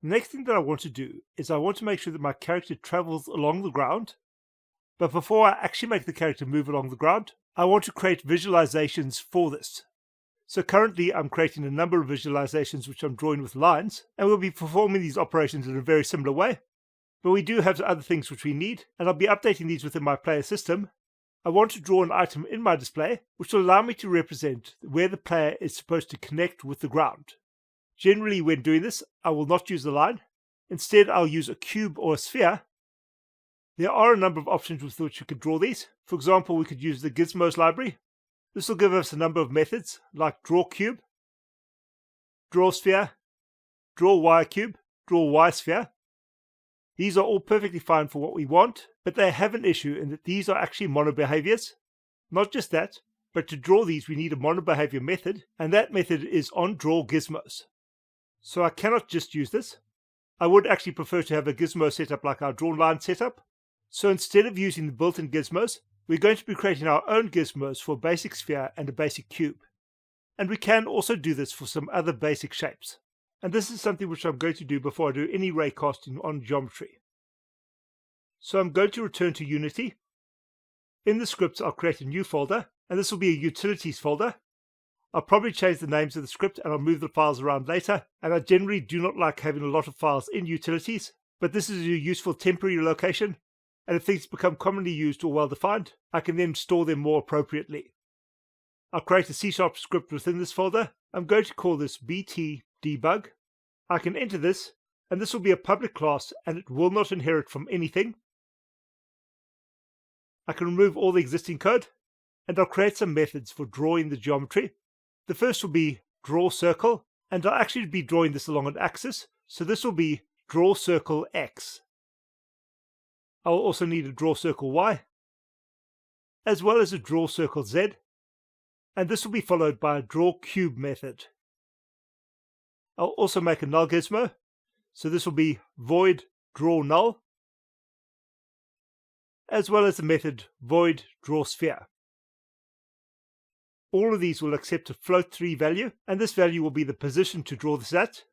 The next thing that I want to do is I want to make sure that my character travels along the ground. But before I actually make the character move along the ground, I want to create visualizations for this. So currently I'm creating a number of visualizations which I'm drawing with lines, and we'll be performing these operations in a very similar way. But we do have other things which we need, and I'll be updating these within my player system. I want to draw an item in my display which will allow me to represent where the player is supposed to connect with the ground. Generally when doing this, I will not use a line. Instead, I'll use a cube or a sphere. There are a number of options with which we could draw these. For example, we could use the gizmos library. This will give us a number of methods like draw cube, draw sphere, draw wire cube, draw wire sphere. These are all perfectly fine for what we want, but they have an issue in that these are actually monobehaviors. Not just that, but to draw these we need a monobehavior method, and that method is on draw gizmos. So I cannot just use this. I would actually prefer to have a gizmo setup like our drawn line setup. So instead of using the built-in gizmos, we're going to be creating our own gizmos for a basic sphere and a basic cube. And we can also do this for some other basic shapes. And this is something which I'm going to do before I do any raycasting on geometry. So I'm going to return to Unity. In the scripts, I'll create a new folder, and this will be a utilities folder. I'll probably change the names of the script and I'll move the files around later, and I generally do not like having a lot of files in utilities, but this is a useful temporary location, and if things become commonly used or well defined, I can then store them more appropriately. I'll create a C# script within this folder. I'm going to call this BT Debug. I can enter this, and this will be a public class and it will not inherit from anything. I can remove all the existing code, and I'll create some methods for drawing the geometry. The first will be draw circle, and I'll actually be drawing this along an axis, so this will be draw circle X. I will also need a draw circle Y, as well as a draw circle Z, and this will be followed by a draw cube method. I'll also make a null gizmo, so this will be void draw null, as well as the method void draw sphere. All of these will accept a float3 value, and this value will be the position to draw this at.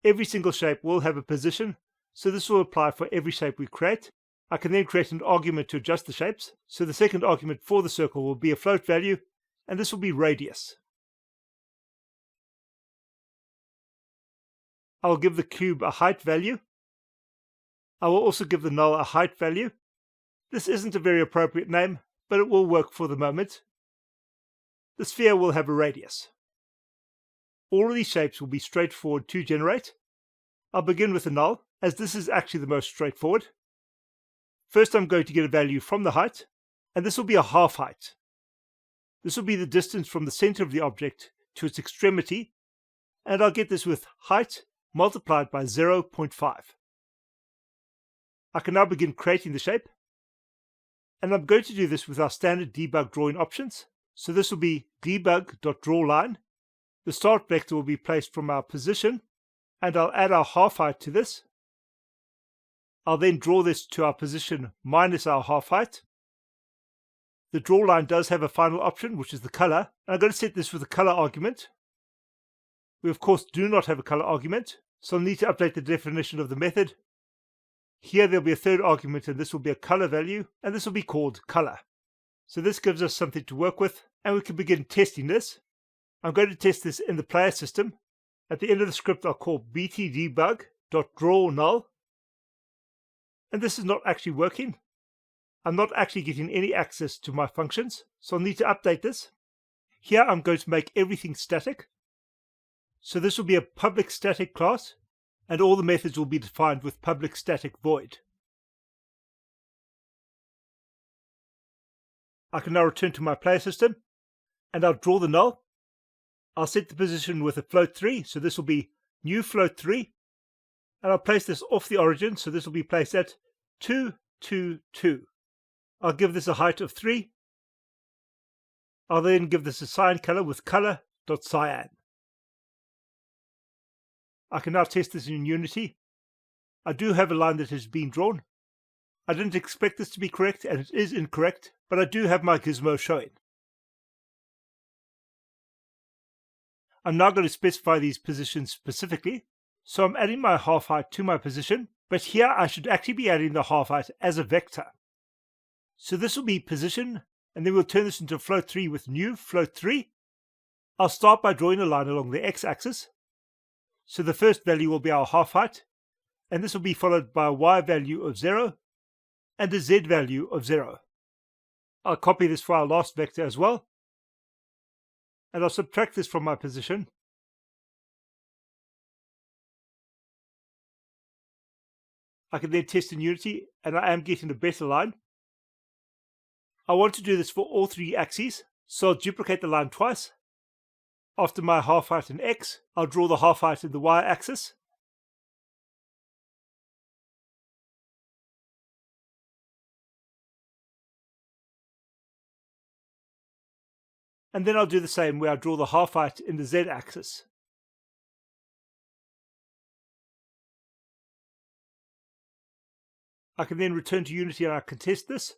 Every single shape will have a position, so this will apply for every shape we create. I can then create an argument to adjust the shapes, so the second argument for the circle will be a float value, and this will be radius. I will give the cube a height value. I will also give the null a height value. This isn't a very appropriate name, but it will work for the moment. The sphere will have a radius. All of these shapes will be straightforward to generate. I'll begin with the null, as this is actually the most straightforward. First I'm going to get a value from the height, and this will be a half height. This will be the distance from the center of the object to its extremity, and I'll get this with height multiplied by 0.5. I can now begin creating the shape, and I'm going to do this with our standard debug drawing options. So this will be debug.drawLine. The start vector will be placed from our position, and I'll add our half height to this. I'll then draw this to our position minus our half height. The draw line does have a final option, which is the color, and I'm going to set this with a color argument. We of course do not have a color argument, so I'll need to update the definition of the method. Here there'll be a third argument, and this will be a color value, and this will be called color. So this gives us something to work with, and we can begin testing this. I'm going to test this in the player system. At the end of the script I'll call btdebug.drawNull. And this is not actually working. I'm not actually getting any access to my functions, so I'll need to update this. Here I'm going to make everything static. So this will be a public static class, and all the methods will be defined with public static void. I can now return to my player system, and I'll draw the null. I'll set the position with a float3, so this will be new float3, and I'll place this off the origin, so this will be placed at 2, 2, 2. I'll give this a height of 3. I'll then give this a cyan color with color.cyan. I can now test this in Unity. I do have a line that has been drawn. I didn't expect this to be correct, and it is incorrect, but I do have my gizmo showing. I'm now going to specify these positions specifically. So I'm adding my half height to my position, but here I should actually be adding the half height as a vector. So this will be position, and then we'll turn this into float 3 with new float 3. I'll start by drawing a line along the x-axis. So the first value will be our half height, and this will be followed by a y value of 0 and a z value of 0. I'll copy this for our last vector as well, and I'll subtract this from my position. I can then test in Unity, and I am getting a better line. I want to do this for all 3 axes, so I'll duplicate the line twice. After my half height in x, I'll draw the half height in the y-axis. And then I'll do the same where I draw the half height in the z-axis. I can then return to Unity and I can test this.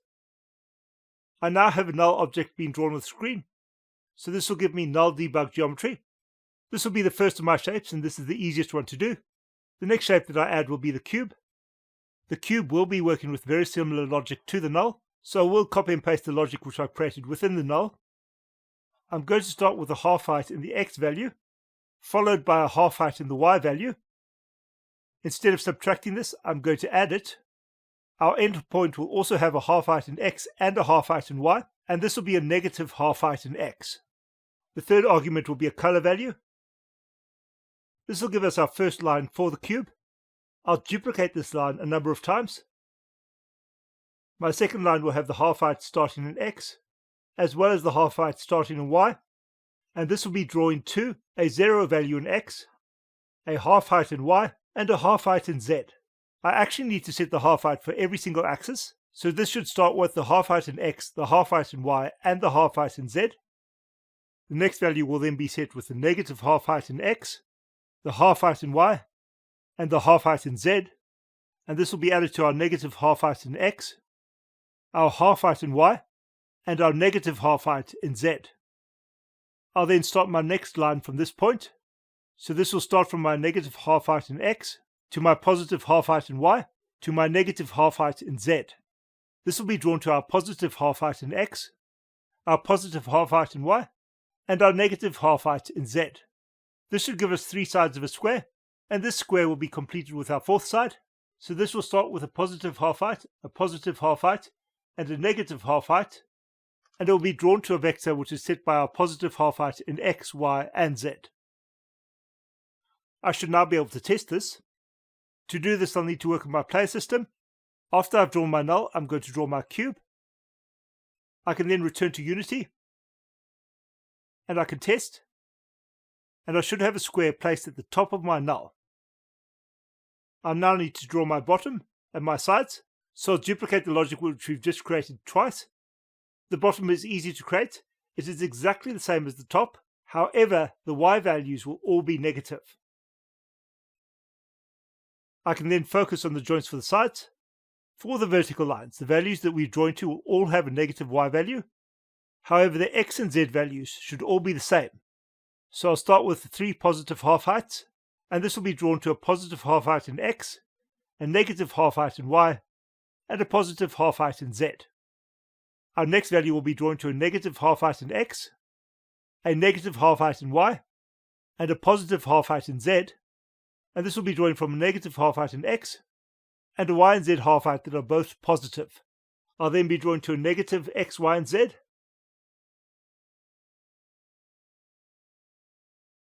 I now have a null object being drawn on the screen. So this will give me null debug geometry. This will be the first of my shapes, and this is the easiest one to do. The next shape that I add will be the cube. The cube will be working with very similar logic to the null, so I will copy and paste the logic which I created within the null. I'm going to start with a half height in the x value, followed by a half height in the y value. Instead of subtracting this, I'm going to add it. Our endpoint will also have a half height in x and a half height in y, and this will be a negative half height in x. The third argument will be a color value. This will give us our first line for the cube. I'll duplicate this line a number of times. My second line will have the half height starting in x, as well as the half height starting in y, and this will be drawing to a 0 value in x, a half height in y, and a half height in z. I actually need to set the half height for every single axis, so this should start with the half height in x, the half height in y, and the half height in z. The next value will then be set with the negative half height in x, the half height in y, and the half height in z, and this will be added to our negative half height in x, our half height in y, and our negative half height in z. I'll then start my next line from this point, so this will start from my negative half height in x, to my positive half height in y, to my negative half height in z. This will be drawn to our positive half height in x, our positive half height in y, and our negative half height in z. This should give us 3 sides of a square, and this square will be completed with our 4th side. So this will start with a positive half height, and a negative half height, and it will be drawn to a vector which is set by our positive half height in x, y, and z. I should now be able to test this. To do this, I'll need to work with my player system. After I've drawn my null, I'm going to draw my cube. I can then return to Unity, and I can test, and I should have a square placed at the top of my null. I now need to draw my bottom and my sides, so I'll duplicate the logic which we've just created twice. The bottom is easy to create. It is exactly the same as the top. However, the y values will all be negative. I can then focus on the joints for the sides. For the vertical lines, the values that we've drawn to will all have a negative y value. However, the x and z values should all be the same. So I'll start with the 3 positive half heights, and this will be drawn to a positive half height in x, a negative half height in y, and a positive half height in z. Our next value will be drawn to a negative half height in x, a negative half height in y, and a positive half height in z, and this will be drawn from a negative half height in x, and a y and z half height that are both positive. I'll then be drawn to a negative x, y, and z,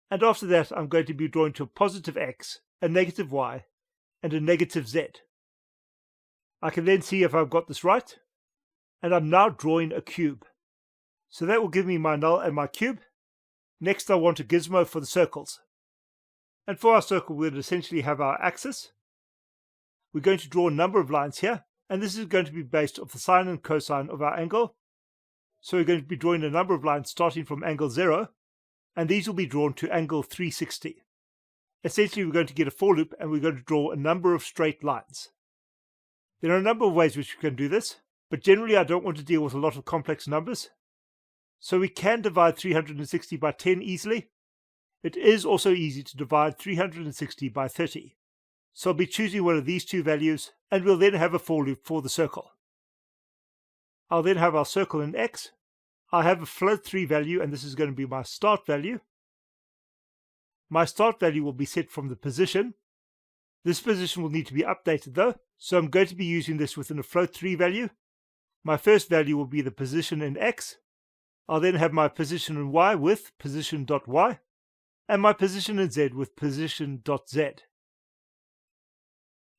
and after that I'm going to be drawn to a positive x, a negative y, and a negative z. I can then see if I've got this right, and I'm now drawing a cube. So that will give me my null and my cube. Next I want a gizmo for the circles. And for our circle we'll essentially have our axis. We're going to draw a number of lines here, and this is going to be based off the sine and cosine of our angle. So we're going to be drawing a number of lines starting from angle 0, and these will be drawn to angle 360. Essentially we're going to get a for loop, and we're going to draw a number of straight lines. There are a number of ways which we can do this, but generally I don't want to deal with a lot of complex numbers. So we can divide 360 by 10 easily. It is also easy to divide 360 by 30. So I'll be choosing one of these two values, and we'll then have a for loop for the circle. I'll then have our circle in X. I have a float3 value, and this is going to be my start value. My start value will be set from the position. This position will need to be updated though, so I'm going to be using this within a float3 value. My first value will be the position in X. I'll then have my position in Y with position.Y, and my position in Z with position.Z.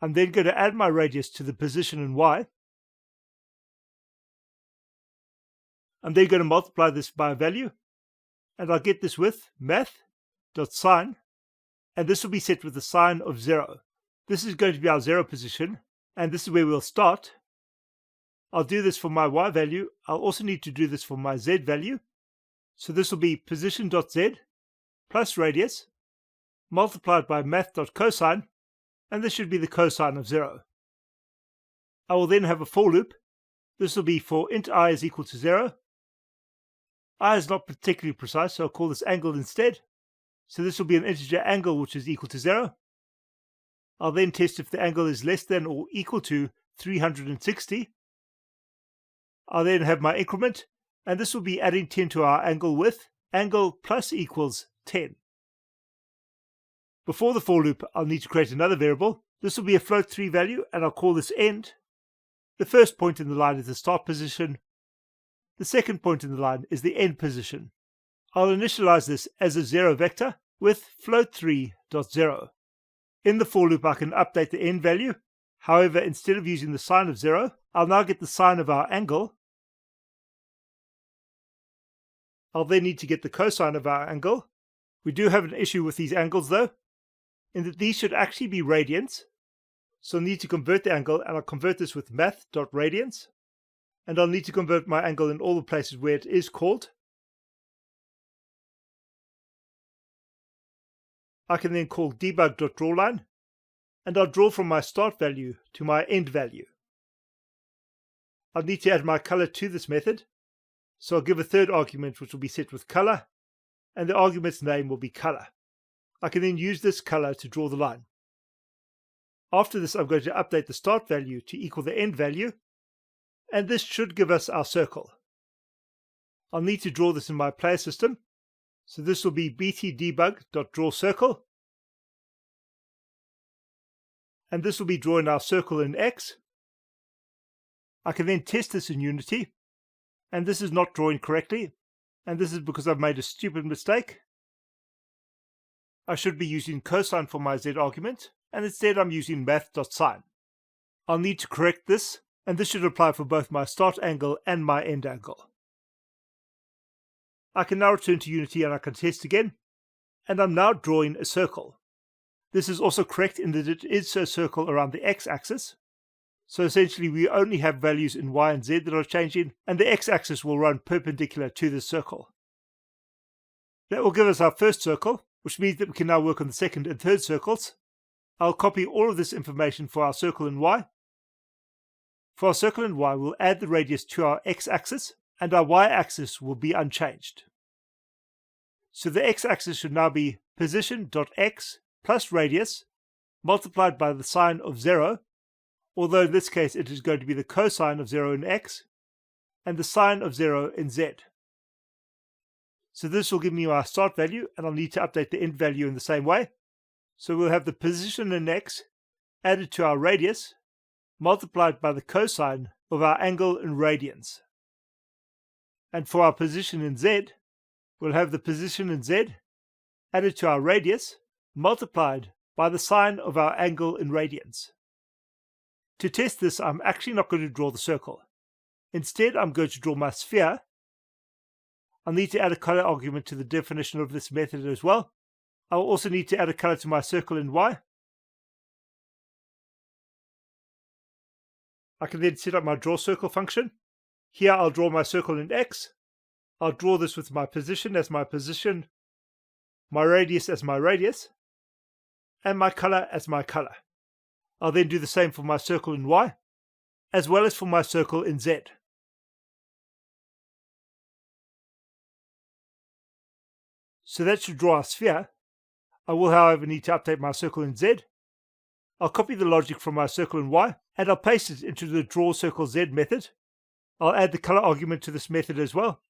I'm then going to add my radius to the position in Y. I'm then going to multiply this by a value, and I'll get this with math.sign, and this will be set with the sign of 0. This is going to be our 0 position, and this is where we'll start. I'll do this for my Y value. I'll also need to do this for my Z value. So this will be position.z plus radius multiplied by math.cosine, and this should be the cosine of 0. I will then have a for loop. This will be for int I is equal to 0. I is not particularly precise, so I'll call this angle instead. So this will be an integer angle which is equal to 0. I'll then test if the angle is less than or equal to 360. I'll then have my increment, and this will be adding 10 to our angle with angle plus equals 10. Before the for loop, I'll need to create another variable. This will be a float3 value, and I'll call this end. The first point in the line is the start position. The second point in the line is the end position. I'll initialize this as a 0 vector with float3.0. In the for loop, I can update the end value. However, instead of using the sign of 0, I'll now get the sign of our angle. I'll then need to get the cosine of our angle. We do have an issue with these angles though, in that these should actually be radians. So I'll need to convert the angle, and I'll convert this with math.radians. And I'll need to convert my angle in all the places where it is called. I can then call debug.drawLine, and I'll draw from my start value to my end value. I'll need to add my color to this method, so I'll give a third argument which will be set with color, and the argument's name will be color. I can then use this color to draw the line. After this, I'm going to update the start value to equal the end value, and this should give us our circle. I'll need to draw this in my player system, so this will be btdebug.drawCircle, and this will be drawing our circle in X. I can then test this in Unity, and this is not drawing correctly, and this is because I've made a stupid mistake. I should be using cosine for my Z argument, and instead I'm using math.sign. I'll need to correct this, and this should apply for both my start angle and my end angle. I can now return to Unity and I can test again, and I'm now drawing a circle. This is also correct in that it is a circle around the x-axis. So essentially we only have values in y and z that are changing, and the x-axis will run perpendicular to this circle. That will give us our first circle, which means that we can now work on the second and third circles. I'll copy all of this information for our circle in y. For our circle in y, we'll add the radius to our x-axis, and our y-axis will be unchanged. So the x-axis should now be position.x plus radius multiplied by the sign of 0, although in this case it is going to be the cosine of 0 in x and the sine of 0 in z. So this will give me our start value, and I'll need to update the end value in the same way. So we'll have the position in x added to our radius multiplied by the cosine of our angle in radians. And for our position in z, we'll have the position in z added to our radius multiplied by the sine of our angle in radians. To test this, I'm actually not going to draw the circle. Instead, I'm going to draw my sphere. I'll need to add a color argument to the definition of this method as well. I'll also need to add a color to my circle in y. I can then set up my draw circle function. Here I'll draw my circle in x. I'll draw this with my position as my position, my radius as my radius, and my color as my color. I'll then do the same for my circle in y, as well as for my circle in z. So that should draw our sphere. I will, however, need to update my circle in Z. I'll copy the logic from my circle in Y, and I'll paste it into the draw circle Z method. I'll add the color argument to this method as well.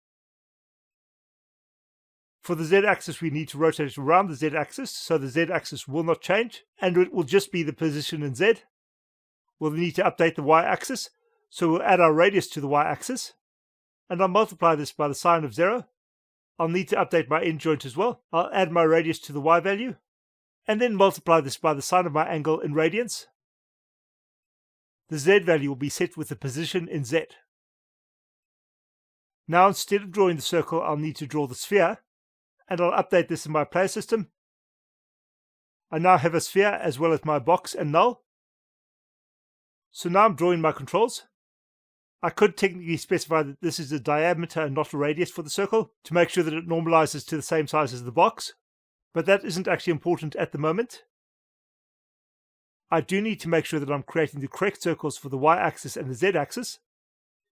For the Z-axis, we need to rotate it around the Z-axis, so the Z-axis will not change, and it will just be the position in Z. We'll need to update the Y-axis, so we'll add our radius to the Y-axis, and I'll multiply this by the sine of 0. I'll need to update my end joint as well. I'll add my radius to the Y value, and then multiply this by the sine of my angle in radians. The Z value will be set with the position in Z. Now, instead of drawing the circle, I'll need to draw the sphere, and I'll update this in my player system. I now have a sphere as well as my box and null. So now I'm drawing my controls. I could technically specify that this is a diameter and not a radius for the circle to make sure that it normalizes to the same size as the box, but that isn't actually important at the moment. I do need to make sure that I'm creating the correct circles for the Y-axis and the Z-axis.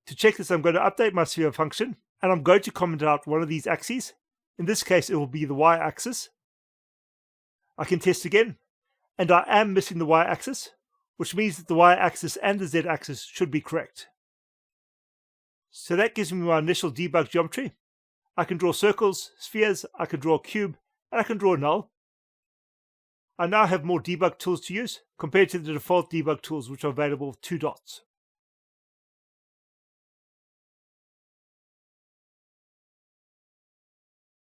To check this, I'm going to update my sphere function, and I'm going to comment out one of these axes. In this case, it will be the Y-axis. I can test again, and I am missing the Y-axis, which means that the Y-axis and the Z-axis should be correct. So that gives me my initial debug geometry. I can draw circles, spheres, I can draw a cube, and I can draw a null. I now have more debug tools to use compared to the default debug tools which are available with 2 dots.